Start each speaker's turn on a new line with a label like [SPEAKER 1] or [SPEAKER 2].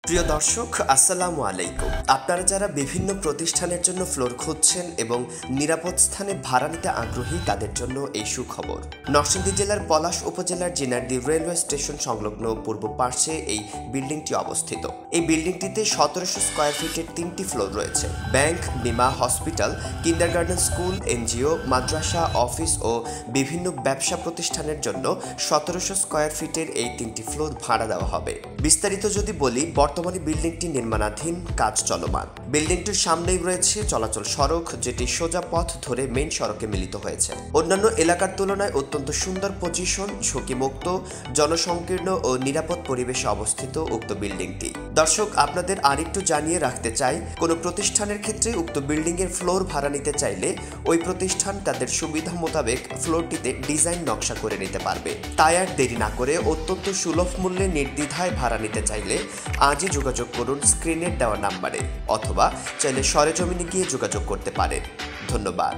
[SPEAKER 1] প্রিয় দর্শক, আসসালামু আলাইকুম। আপনারা যারা বিভিন্ন প্রতিষ্ঠানের জন্য ফ্লোর খুঁজছেন এবং নিরাপদ স্থানে ভাড়া নিতে আগ্রহী, তাদের জন্য এই সুখবর। নরসিংদী জেলার পলাশ উপজেলার জিনারদী রেলওয়ে স্টেশন সংলগ্ন পূর্ব পার্শ্বে এই বিল্ডিংটি অবস্থিত। এই বিল্ডিংটিতে 1700 স্কয়ার ফিটের 3টি ফ্লোর রয়েছে। ব্যাংক, বীমা, হসপিটাল, কিন্ডারগার্টেন স্কুল, এনজিও, মাদ্রাসা, অফিস ও বিভিন্ন ব্যবসা প্রতিষ্ঠানের জন্য 1700 স্কয়ার ফিটের এই 3টি ফ্লোর ভাড়া দেওয়া হবে। বিস্তারিত যদি বলি, বর্তমানে বিল্ডিংটি নির্মাণাধীন, কাজ চলমান। বিল্ডিংটির সামনেই রয়েছে চলাচল সড়ক, যেটি সোজা পথ ধরে মেইন সড়কে মিলিত হয়েছে। অন্যান্য এলাকার তুলনায় অত্যন্ত সুন্দর পজিশন, ঝুঁকিমুক্ত, জনসংকীর্ণ ও নিরাপদ পরিবেশে অবস্থিত উক্ত বিল্ডিংটি। দর্শক, আপনাদের আরেকটু জানিয়ে রাখতে চাই, কোনো প্রতিষ্ঠানের ক্ষেত্রে উক্ত বিল্ডিংয়ের ফ্লোর ভাড়া নিতে চাইলে ওই প্রতিষ্ঠান তাদের সুবিধা মোতাবেক ফ্লোরটিতে ডিজাইন নকশা করে নিতে পারবে। তাই আর দেরি না করে অত্যন্ত সুলভ মূল্যে নির্দ্বিধায় ভাড়া নিতে চাইলে আজই যোগাযোগ করুন স্ক্রিনের দেওয়া নাম্বারে, অথবা চাইলে সরেজমিনে গিয়ে যোগাযোগ করতে পারেন। ধন্যবাদ।